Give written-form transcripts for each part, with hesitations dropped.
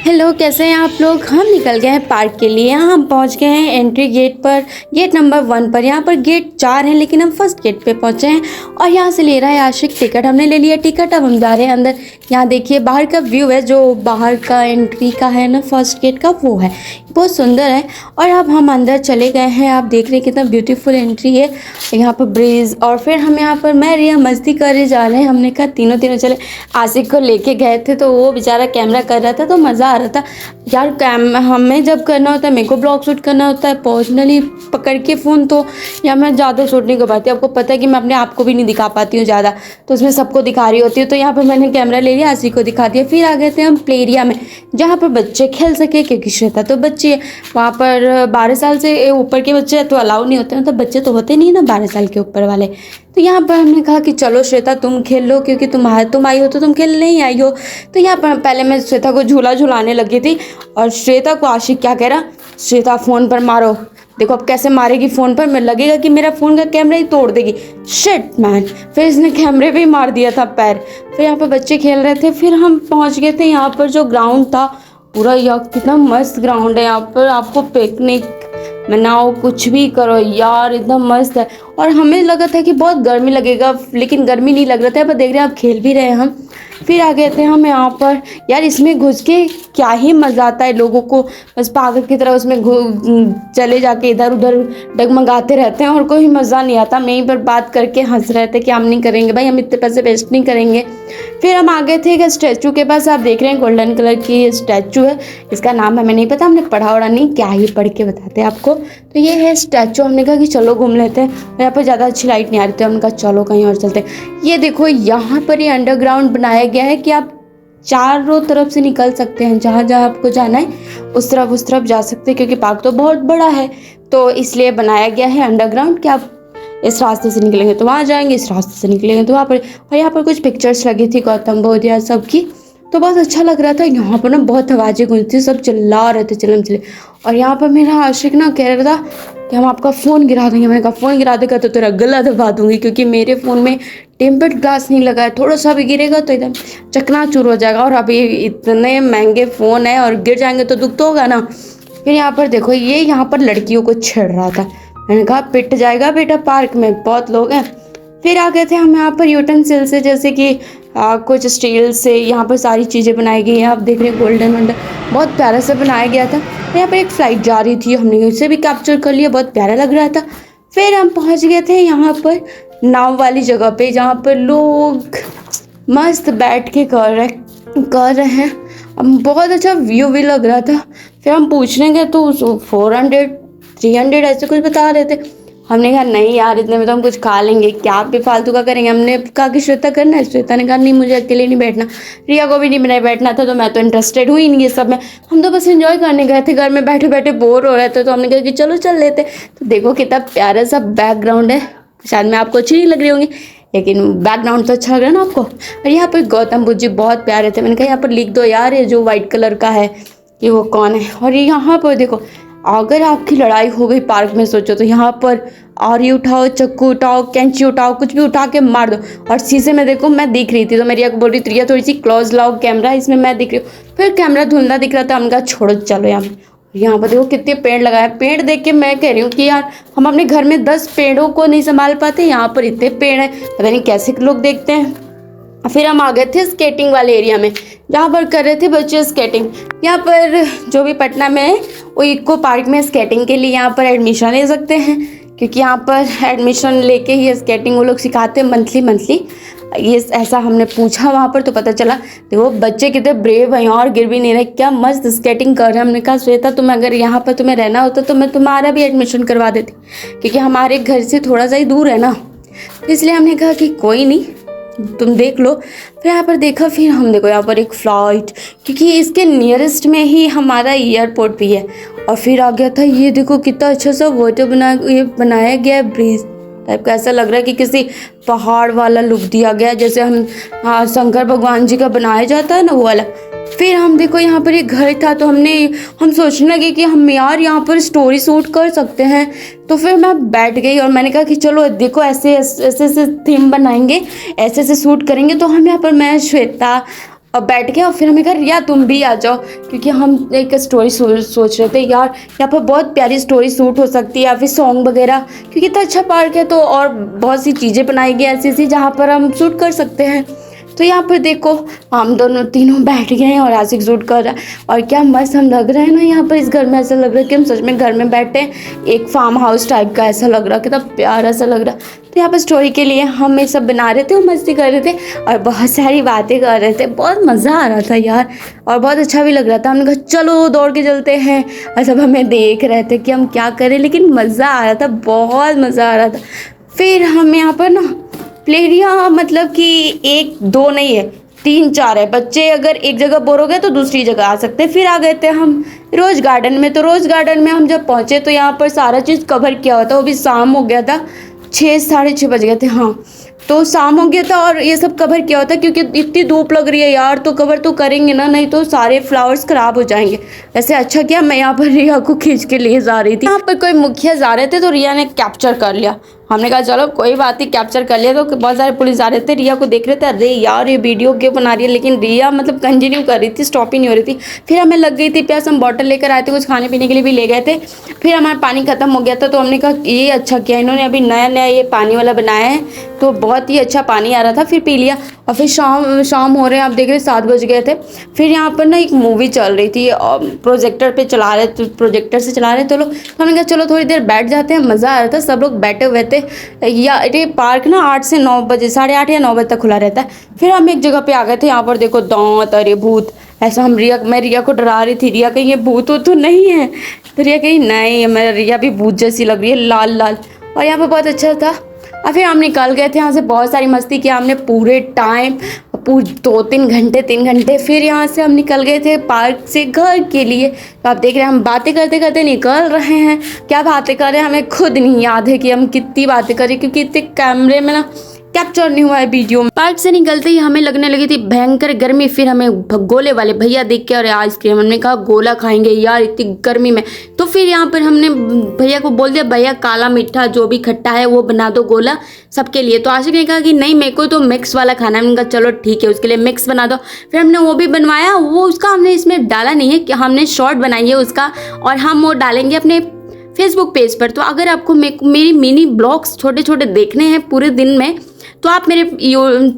Hello, कैसे हैं आप लोग। हम निकल गए हैं पार्क के लिए। हम पहुंच गए हैं एंट्री गेट पर, गेट नंबर 1 पर। यहाँ पर गेट 4 है लेकिन हम फर्स्ट गेट पे पहुंचे हैं और यहाँ से ले रहा है आशिक टिकट। हमने ले लिया टिकट, अब हम जा रहे हैं अंदर। यहाँ देखिए बाहर का व्यू है, जो बाहर का एंट्री का है ना फर्स्ट गेट का, वो है बहुत सुंदर है। और अब हम अंदर चले गए हैं। आप देख रहे हैं कितना ब्यूटीफुल एंट्री है। यहाँ पर ब्रिज और फिर हम यहाँ पर मैं रिया मस्ती करने जा रहे हैं। हमने कहा तीनों चले। आशिक को लेके गए थे तो वो बेचारा कैमरा कर रहा था तो मज़ा आ रहा था यार। हमें जब करना होता है, मेरे को ब्लॉग शूट करना होता है पर्सनली पकड़ के फ़ोन, तो या मैं ज़्यादा शूट नहीं कर पाती। आपको पता है कि मैं अपने आप को भी नहीं दिखा पाती हूँ ज़्यादा, तो उसमें सबको दिखा रही होती है। तो यहाँ पर मैंने कैमरा ले लिया, आशिक को दिखा दिया। फिर आ गए थे हम प्ले एरिया में जहाँ पर बच्चे खेल सके, क्योंकि श्वेता तो बच्ची है। वहाँ पर 12 साल से ऊपर के बच्चे तो अलाउ नहीं होते, मतलब बच्चे तो होते नहीं ना 12 साल के ऊपर वाले। तो यहाँ पर हमने कहा कि चलो श्वेता तुम खेल लो, क्योंकि तुम आई हो तो तुम खेल नहीं आई हो। तो यहाँ पर पहले मैं श्वेता को झूला झुलाने लगी थी और श्वेता को आशिक क्या कह रहा, श्वेता फ़ोन पर मारो। देखो अब कैसे मारेगी फ़ोन पर, मैं लगेगा कि मेरा फ़ोन का कैमरा ही तोड़ देगी। शिट मैन, फिर इसने कैमरे पे ही मार दिया था पैर। फिर यहाँ पर बच्चे खेल रहे थे। फिर हम पहुँच गए थे यहाँ पर जो ग्राउंड था पूरा, यार कितना मस्त ग्राउंड है। यहाँ पर आपको पिकनिक मनाओ, कुछ भी करो यार, इतना मस्त है। और हमें लगा था कि बहुत गर्मी लगेगा, लेकिन गर्मी नहीं लग रहा था। पर देख रहे हैं आप खेल भी रहे हैं हम। फिर आ गए थे हम यहाँ पर। यार इसमें घुस के क्या ही मज़ा आता है, लोगों को बस पागल की तरह उसमें चले जाके इधर उधर डगमगाते रहते हैं और कोई मज़ा नहीं आता। हम यहीं पर बात करके हंस रहे थे कि हम नहीं करेंगे भाई, हम इतने पैसे वेस्ट नहीं करेंगे। फिर हम आ गए थे एक स्टैचू के पास। आप देख रहे हैं गोल्डन कलर की स्टैचू है, इसका नाम हमें नहीं पता, हमने पढ़ा वढ़ा नहीं, क्या ही पढ़ के बताते हैं आपको। तो ये है स्टैचू। हमने कहा कि चलो घूम लेते हैं। यहाँ पर ज़्यादा अच्छी लाइट नहीं आ रही थी, हमने कहा चलो कहीं और चलते हैं। ये देखो यहाँ पर ये अंडरग्राउंड बनाया गया है कि आप चारों तरफ से निकल सकते हैं, जहाँ जहाँ आपको जाना है उस तरफ जा सकते हैं, क्योंकि पार्क तो बहुत बड़ा है तो इसलिए बनाया गया है अंडरग्राउंड कि आप इस रास्ते से निकलेंगे तो वहाँ जाएंगे, इस रास्ते से निकलेंगे तो वहाँ पर। और यहाँ पर कुछ पिक्चर्स लगी थी गौतम बुद्ध या सबकी, तो बहुत अच्छा लग रहा था। यहाँ पर ना बहुत आवाज़ें गूंजती, सब चिल्ला रहे थे चलम चले। और यहाँ पर मेरा आशिक ना कह रहा था कि हम आपका फ़ोन गिरा देंगे। मैंने कहा फ़ोन गिरा देगा तो तेरा गला दबा दूंगी, क्योंकि मेरे फ़ोन में टेम्पर्ड ग्लास नहीं लगा है, थोड़ा सा भी गिरेगा तो एकदम चकनाचूर हो जाएगा। और अभी इतने महंगे फ़ोन है और गिर जाएंगे तो दुख तो होगा ना। फिर यहाँ पर देखो ये यहाँ पर लड़कियों को छेड़ रहा था। मैंने कहा पिट जाएगा बेटा, पार्क में बहुत लोग हैं। फिर आ गए थे हम यहाँ पर यूटेंसिल से, जैसे कि कुछ स्टील से यहाँ पर सारी चीज़ें बनाई गई हैं। आप देख रहे हैं गोल्डन वंडर बहुत प्यारा से बनाया गया था। यहाँ पर एक फ़्लाइट जा रही थी, हमने उसे भी कैप्चर कर लिया, बहुत प्यारा लग रहा था। फिर हम पहुँच गए थे यहाँ पर नाव वाली जगह पे, जहाँ पर लोग मस्त बैठ के कर रहे हैं। बहुत अच्छा व्यू भी लग रहा था। फिर हम पूछने गए तो 400 300 ऐसे कुछ बता रहे थे। हमने कहा नहीं यार इतने में तो हम कुछ खा लेंगे, क्या भी फालतू का करेंगे। हमने कहा कि श्वेता करना है, श्वेता ने कहा नहीं मुझे अकेले नहीं बैठना, रिया को भी नहीं बैठना था, तो मैं तो इंटरेस्टेड हुई नहीं ये सब में। हम तो बस एंजॉय करने गए थे, घर में बैठे बैठे बोर हो रहे थे, तो हमने कहा कि चलो चल लेते। तो देखो कितना प्यारा सा बैकग्राउंड है, शायद मैं आपको अच्छी नहीं लग रही होंगी लेकिन बैकग्राउंड तो अच्छा लग रहा है ना आपको। और यहाँ पर गौतम बुद्ध जी बहुत प्यारे थे। मैंने कहा यहाँ पर लिख दो यार ये जो वाइट कलर का है कि वो कौन है। और यहाँ पर देखो अगर आपकी लड़ाई हो गई पार्क में, सोचो तो यहाँ पर आरी उठाओ, चक्कू उठाओ, कैंची उठाओ, कुछ भी उठा के मार दो। और शीशे में देखो मैं दिख रही थी तो मेरी बोल रही थी थोड़ी सी क्लोज लाओ कैमरा, इसमें मैं दिख रही हूँ। फिर कैमरा धुंधला दिख रहा था, हमने कहा छोड़ो चलो यहाँ पर देखो कितने पेड़ लगाए। पेड़ देख के मैं कह रही हूँ कि यार हम अपने घर में 10 पेड़ों को नहीं संभाल पाते, यहाँ पर इतने पेड़ हैं, पता नहीं कैसे लोग देखते हैं। फिर हम आ गए थे स्केटिंग वाले एरिया में, जहाँ पर कर रहे थे बच्चे स्केटिंग। यहाँ पर जो भी पटना में है वो इको पार्क में स्केटिंग के लिए यहाँ पर एडमिशन ले सकते हैं, क्योंकि यहाँ पर एडमिशन लेके ही स्केटिंग वो लोग सिखाते हैं मंथली। ये ऐसा हमने पूछा वहाँ पर तो पता चला। देखो बच्चे कितने ब्रेव हैं और गिर भी नहीं रहे, क्या मस्त स्केटिंग कर रहे हैं। हमने कहा श्वेता तुम अगर यहाँ पर तुम्हें रहना होता तो मैं तुम्हारा भी एडमिशन करवा देती, क्योंकि हमारे घर से थोड़ा सा ही दूर है ना, इसलिए हमने कहा कि कोई नहीं तुम देख लो। फिर यहाँ पर देखा, फिर हम देखो यहाँ पर एक फ़्लाइट, क्योंकि इसके नियरेस्ट में ही हमारा एयरपोर्ट भी है। और फिर आ गया था ये देखो कितना अच्छा सा वाटर बनाया गया है, ब्रिज टाइप का। ऐसा लग रहा है कि किसी पहाड़ वाला लुक दिया गया है, जैसे हम शंकर भगवान जी का बनाया जाता है ना वो वाला। फिर हम देखो यहाँ पर एक घर था, तो हम सोचने लगे कि हम यार यहाँ पर स्टोरी शूट कर सकते हैं। तो फिर मैं बैठ गई और मैंने कहा कि चलो देखो ऐसे थीम बनाएंगे, ऐसे शूट करेंगे। तो हम यहाँ पर मैं, श्वेता और बैठ गए और फिर हमें कहा रिया तुम भी आ जाओ, क्योंकि हम एक स्टोरी सोच रहे थे यार यहाँ पर बहुत प्यारी स्टोरी शूट हो सकती है या फिर सॉन्ग वगैरह, क्योंकि इतना अच्छा पार्क है तो और बहुत सी चीज़ें बनाई गई ऐसी ऐसी जहाँ पर हम शूट कर सकते हैं। तो यहाँ पर देखो हम दोनों तीनों बैठ गए हैं और आशिक शूट कर रहा है और क्या मस्त हम लग रहे हैं ना यहाँ पर इस घर में। ऐसा लग रहा है कि हम सच में घर में बैठे हैं, एक फार्म हाउस टाइप का ऐसा लग रहा है, कितना प्यारा सा लग रहा है। तो यहाँ पर स्टोरी के लिए हम ये सब बना रहे थे और मस्ती कर रहे थे और बहुत सारी बातें कर रहे थे, बहुत मज़ा आ रहा था यार और बहुत अच्छा भी लग रहा था। हमने कहा चलो दौड़ के चलते हैं और सब हमें देख रहे थे कि हम क्या करें, लेकिन मज़ा आ रहा था, बहुत मज़ा आ रहा था। फिर हम यहाँ पर ना प्ले एरिया मतलब कि 1 2 नहीं है 3 4 है। बच्चे अगर एक जगह बोर हो गए तो दूसरी जगह आ सकते हैं। फिर आ गए थे हम रोज़ गार्डन में। तो रोज़ गार्डन में हम जब पहुँचे तो यहाँ पर सारा चीज़ कवर किया हुआ था, वो भी शाम हो गया था, 6 साढ़े 6 बज गए थे। हाँ तो शाम हो गया था और ये सब कवर किया होता क्योंकि इतनी धूप लग रही है यार, तो कवर तो करेंगे ना, नहीं तो सारे फ्लावर्स ख़राब हो जाएंगे। वैसे अच्छा किया मैं यहाँ पर रिया को खींच के ले जा रही थी। यहाँ पर कोई मुखिया जा रहे थे तो रिया ने कैप्चर कर लिया। हमने कहा चलो कोई बात नहीं, कैप्चर कर लिया। तो बहुत सारे पुलिस आ रहे थे, रिया को देख रहे थे, अरे यार ये वीडियो क्यों बना रही है, लेकिन रिया मतलब कंटिन्यू कर रही थी, स्टॉप ही नहीं हो रही थी। फिर हमें लग गई थी प्यास, हम बॉटल लेकर आए थे, कुछ खाने पीने के लिए भी ले गए थे। फिर हमारा पानी ख़त्म हो गया था तो हमने कहा ये अच्छा किया इन्होंने अभी नया नया ये पानी वाला बनाया है, तो बहुत ही अच्छा पानी आ रहा था, फिर पी लिया। और फिर शाम हो रहे हैं, आप देख रहे 7 बज गए थे। फिर यहाँ पर ना एक मूवी चल रही थी और प्रोजेक्टर पे चला रहे थे, प्रोजेक्टर से चला रहे थे लोग। तो हमने कहा चलो थोड़ी देर बैठ जाते हैं, मज़ा आ रहा था, सब लोग बैठे हुए थे। या ये पार्क ना 8 से 9 बजे, 8:30 या 9 बजे तक खुला रहता है। फिर हम एक जगह पे आ गए थे, यहाँ पर देखो दांत, अरे भूत, ऐसा मैं रिया को डरा रही थी, रिया कहीं ये भूत हो तो नहीं है, तो रिया कहीं नहीं, मैं रिया भी भूत जैसी लग रही है, लाल लाल। और यहाँ पर बहुत अच्छा था। और फिर हम निकल गए थे यहाँ से, बहुत सारी मस्ती किया हमने पूरे टाइम, 2-3 घंटे 3 घंटे। फिर यहाँ से हम निकल गए थे पार्क से घर के लिए। तो आप देख रहे हैं हम बातें करते करते निकल रहे हैं। क्या बातें कर रहे हैं हमें खुद नहीं याद है कि हम कितनी बातें करें, क्योंकि इतने कैमरे में ना कैप्चर नहीं हुआ है वीडियो में। पार्क से निकलते ही हमें लगने लगी थी भयंकर गर्मी। फिर हमें गोले वाले भैया देख के और आइसक्रीम, हमने कहा गोला खाएंगे यार इतनी गर्मी में। तो फिर यहाँ पर हमने भैया को बोल दिया भैया काला मीठा जो भी खट्टा है वो बना दो गोला सबके लिए। तो आशिक ने कहा कि नहीं मेरे को तो मिक्स वाला खाना है। हमने कहा चलो ठीक है उसके लिए मिक्स बना दो। फिर हमने वो भी बनवाया, वो उसका हमने इसमें डाला नहीं है कि हमने शॉर्ट बनाई है उसका, और हम वो डालेंगे अपने फेसबुक पेज पर। तो अगर आपको मेरी मिनी ब्लॉग्स छोटे छोटे देखने हैं पूरे दिन में तो आप मेरे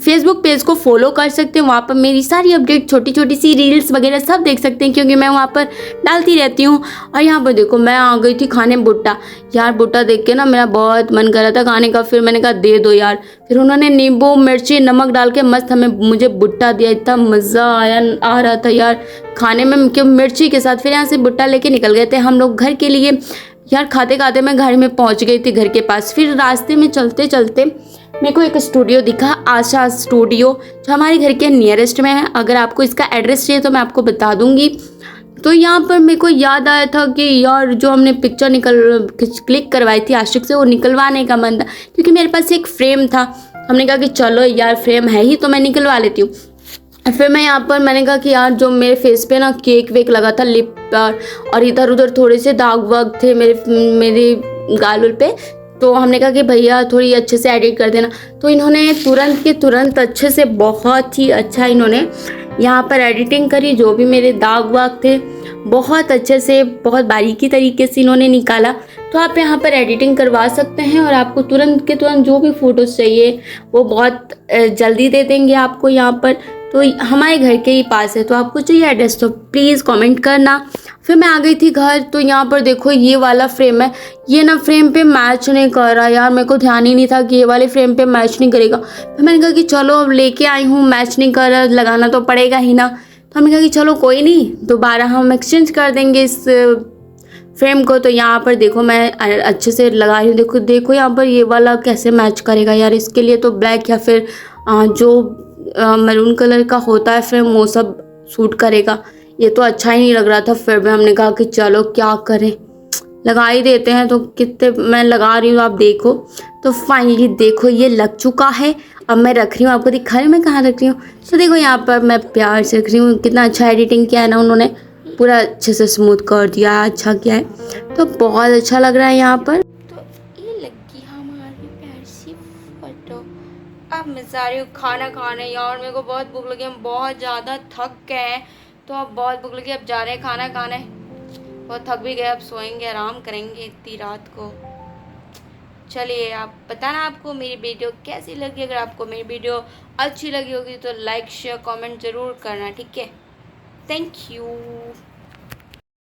फेसबुक पेज को फॉलो कर सकते हैं। वहाँ पर मेरी सारी अपडेट, छोटी छोटी सी रील्स वगैरह सब देख सकते हैं, क्योंकि मैं वहाँ पर डालती रहती हूँ। और यहाँ पर देखो मैं आ गई थी खाने भुट्टा। यार भुट्टा देख के ना मेरा बहुत मन कर रहा था खाने का। फिर मैंने कहा दे दो यार। फिर उन्होंने नींबू मिर्ची नमक डाल के मस्त मुझे भुट्टा दिया। इतना मज़ा आ रहा था यार खाने में, क्यों मिर्ची के साथ। फिर यहाँ से भुट्टा लेके निकल गए थे हम लोग घर के लिए। यार खाते खाते मैं घर में पहुँच गई थी, घर के पास। फिर रास्ते में चलते चलते मेरे को एक स्टूडियो दिखा, आशा स्टूडियो, जो हमारे घर के नियरेस्ट में है। अगर आपको इसका एड्रेस चाहिए तो मैं आपको बता दूंगी। तो यहाँ पर मेरे को याद आया था कि यार जो हमने पिक्चर क्लिक करवाई थी आशिक से, वो निकलवाने का मन था, क्योंकि मेरे पास एक फ्रेम था। हमने कहा कि चलो यार फ्रेम है ही तो मैं निकलवा लेती हूँ। फिर मैं यहाँ पर मैंने कहा कि यार जो मेरे फेस पे ना केक वेक लगा था लिप पर, और इधर उधर थोड़े से दाग वाग थे मेरे गाल पे। तो हमने कहा कि भैया थोड़ी अच्छे से एडिट कर देना। तो इन्होंने तुरंत के तुरंत अच्छे से, बहुत ही अच्छा इन्होंने यहाँ पर एडिटिंग करी। जो भी मेरे दाग वाग थे बहुत अच्छे से, बहुत बारीकी तरीके से इन्होंने निकाला। तो आप यहाँ पर एडिटिंग करवा सकते हैं और आपको तुरंत के तुरंत जो भी फ़ोटोज़ चाहिए वो बहुत जल्दी दे देंगे आपको यहाँ पर। तो हमारे घर के ही पास है। तो आपको चाहिए एड्रेस तो प्लीज़ कमेंट करना। फिर मैं आ गई थी घर। तो यहाँ पर देखो ये वाला फ्रेम है, ये ना फ्रेम पे मैच नहीं कर रहा यार। मेरे को ध्यान ही नहीं था कि ये वाले फ्रेम पे मैच नहीं करेगा। फिर मैंने कहा कि चलो अब लेके आई हूँ, मैच नहीं कर रहा, लगाना तो पड़ेगा ही ना। तो हमने कहा कि चलो कोई नहीं, दोबारा हम एक्सचेंज कर देंगे इस फ्रेम को। तो यहाँ पर देखो मैं अच्छे से लगा रही हूँ। देखो यहाँ पर ये वाला कैसे मैच करेगा यार। इसके लिए तो ब्लैक या फिर जो मैरून कलर का होता है फ्रेम वो सब सूट करेगा। ये तो अच्छा ही नहीं लग रहा था। फिर भी हमने कहा कि चलो क्या करें, लगा ही देते हैं। तो कितने मैं लगा रही हूँ आप देखो। तो फाइनली देखो ये लग चुका है। अब मैं रख रही हूँ, आपको दिखा रही हूँ मैं कहाँ रख रही हूँ। तो देखो यहाँ पर मैं प्यार से रख रही हूँ। कितना अच्छा एडिटिंग किया है ना उन्होंने, पूरा अच्छे से स्मूथ कर दिया, अच्छा किया है। तो बहुत अच्छा लग रहा है यहाँ पर। तो ये लगी हमारी प्यार सी फोटो। अब जा रही हूँ खाना खाने। यार मेरे को बहुत भूख लगी, हम बहुत ज़्यादा थक गए हैं, तो अब बहुत भूख लगी, अब जा रहे हैं खाना खाने। बहुत थक भी गए, अब सोएंगे, आराम करेंगे इतनी रात को। चलिए, आप बताना आपको मेरी वीडियो कैसी लगी। अगर आपको मेरी वीडियो अच्छी लगी होगी तो लाइक शेयर कमेंट ज़रूर करना, ठीक है। Thank you.